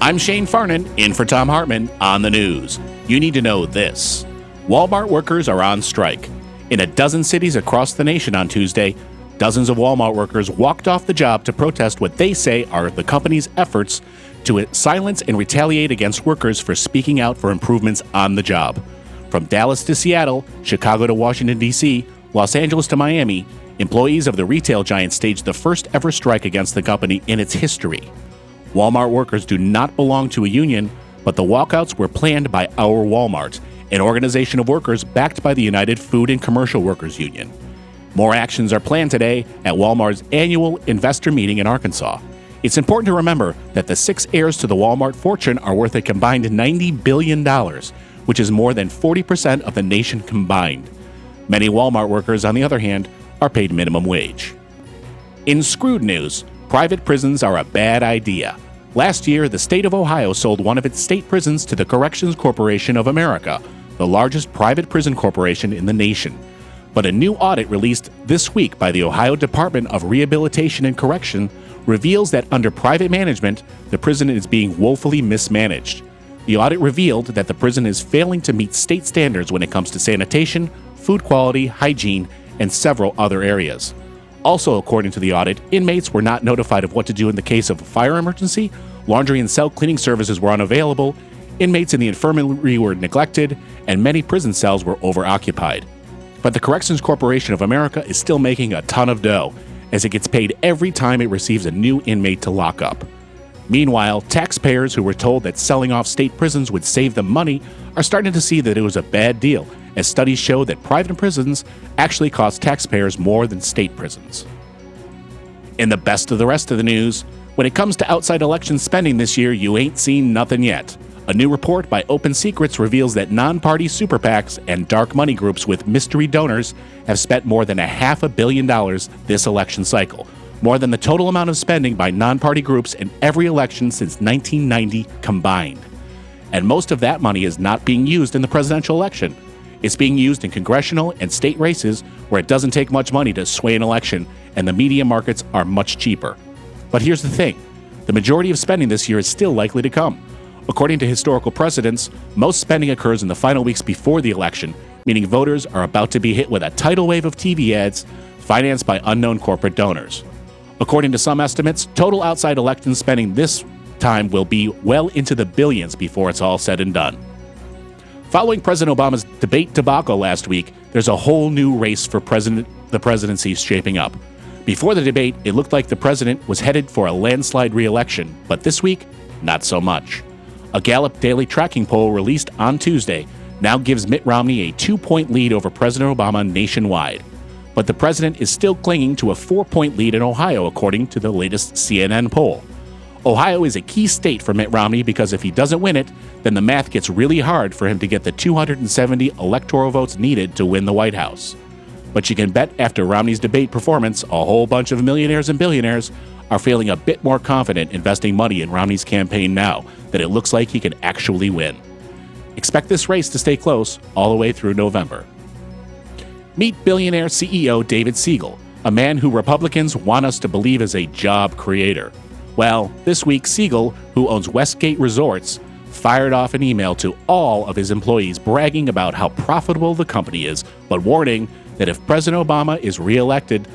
I'm Shane Farnan, in for Tom Hartman on the news. You need to know this. Walmart workers are on strike. In a dozen cities across the nation on Tuesday, dozens of Walmart workers walked off the job to protest what they say are the company's efforts to silence and retaliate against workers for speaking out for improvements on the job. From Dallas to Seattle, Chicago to Washington, D.C., Los Angeles to Miami, employees of the retail giant staged the first ever strike against the company in its history. Walmart workers do not belong to a union, but the walkouts were planned by Our Walmart, an organization of workers backed by the United Food and Commercial Workers Union. More actions are planned today at Walmart's annual investor meeting in Arkansas. It's important to remember that the 6 heirs to the Walmart fortune are worth a combined $90 billion, which is more than 40% of the nation combined. Many Walmart workers, on the other hand, are paid minimum wage. In Screwed news, private prisons are a bad idea. Last year, the state of Ohio sold one of its state prisons to the Corrections Corporation of America, the largest private prison corporation in the nation. But a new audit released this week by the Ohio Department of Rehabilitation and Correction reveals that under private management, the prison is being woefully mismanaged. The audit revealed that the prison is failing to meet state standards when it comes to sanitation, food quality, hygiene, and several other areas. Also, according to the audit, inmates were not notified of what to do in the case of a fire emergency, laundry and cell cleaning services were unavailable, inmates in the infirmary were neglected, and many prison cells were overoccupied. But the Corrections Corporation of America is still making a ton of dough, as it gets paid every time it receives a new inmate to lock up. Meanwhile, taxpayers who were told that selling off state prisons would save them money are starting to see that it was a bad deal, as studies show that private prisons actually cost taxpayers more than state prisons. In the best of the rest of the news, when it comes to outside election spending this year, you ain't seen nothing yet. A new report by Open Secrets reveals that non-party super PACs and dark money groups with mystery donors have spent more than $500 million this election cycle, more than the total amount of spending by non-party groups in every election since 1990 combined. And most of that money is not being used in the presidential election. It's being used in congressional and state races where it doesn't take much money to sway an election and the media markets are much cheaper. But here's the thing. The majority of spending this year is still likely to come. According to historical precedents, most spending occurs in the final weeks before the election, meaning voters are about to be hit with a tidal wave of TV ads financed by unknown corporate donors. According to some estimates, total outside election spending this time will be well into the billions before it's all said and done. Following President Obama's debate debacle last week, there's a whole new race for the presidency shaping up. Before the debate, it looked like the president was headed for a landslide re-election, but this week, not so much. A Gallup daily tracking poll released on Tuesday now gives Mitt Romney a 2-point lead over President Obama nationwide. But the president is still clinging to a 4-point lead in Ohio, according to the latest CNN poll. Ohio is a key state for Mitt Romney because if he doesn't win it, then the math gets really hard for him to get the 270 electoral votes needed to win the White House. But you can bet after Romney's debate performance, a whole bunch of millionaires and billionaires are feeling a bit more confident investing money in Romney's campaign now that it looks like he can actually win. Expect this race to stay close all the way through November. Meet billionaire CEO David Siegel, a man who Republicans want us to believe is a job creator. Well, this week, Siegel, who owns Westgate Resorts, fired off an email to all of his employees bragging about how profitable the company is, but warning that if President Obama is reelected,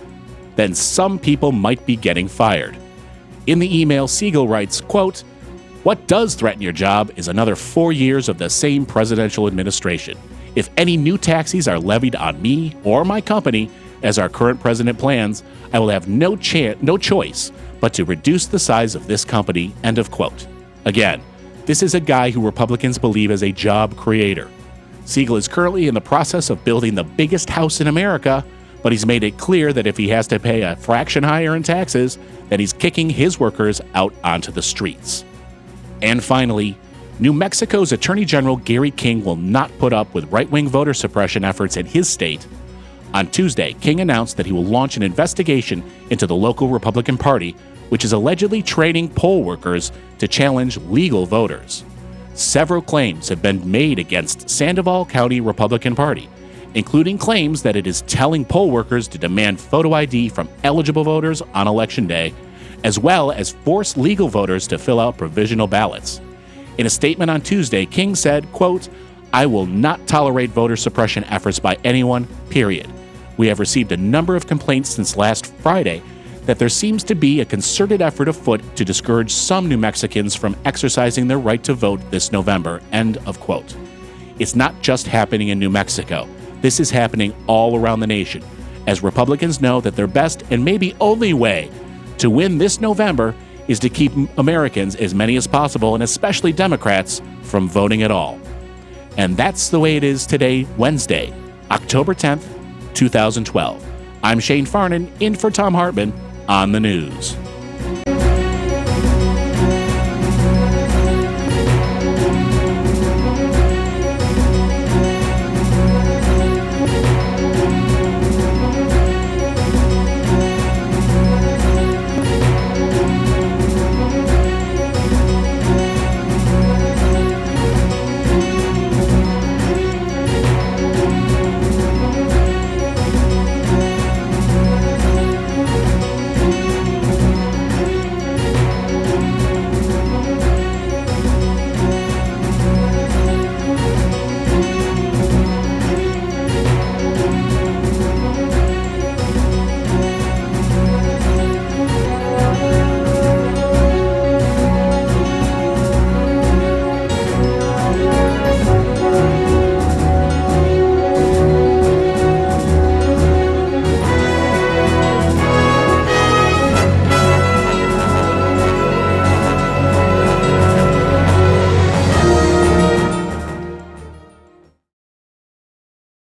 then some people might be getting fired. In the email, Siegel writes, quote, "What does threaten your job is another 4 years of the same presidential administration. If any new taxes are levied on me or my company, as our current president plans, I will have no choice but to reduce the size of this company," end of quote. Again, this is a guy who Republicans believe is a job creator. Siegel is currently in the process of building the biggest house in America, but he's made it clear that if he has to pay a fraction higher in taxes, that he's kicking his workers out onto the streets. And finally, New Mexico's Attorney General Gary King will not put up with right-wing voter suppression efforts in his state. On Tuesday, King announced that he will launch an investigation into the local Republican Party, which is allegedly training poll workers to challenge legal voters. Several claims have been made against Sandoval County Republican Party, including claims that it is telling poll workers to demand photo ID from eligible voters on Election Day as well as force legal voters to fill out provisional ballots. In a statement on Tuesday, King said, quote, "I will not tolerate voter suppression efforts by anyone, period. We have received a number of complaints since last Friday that there seems to be a concerted effort afoot to discourage some New Mexicans from exercising their right to vote this November," end of quote. It's not just happening in New Mexico. This is happening all around the nation, as Republicans know that their best and maybe only way to win this November is to keep Americans, as many as possible, and especially Democrats, from voting at all. And that's the way it is today, Wednesday, October 10th, 2012. I'm Shane Farnan, in for Thom Hartmann on the news.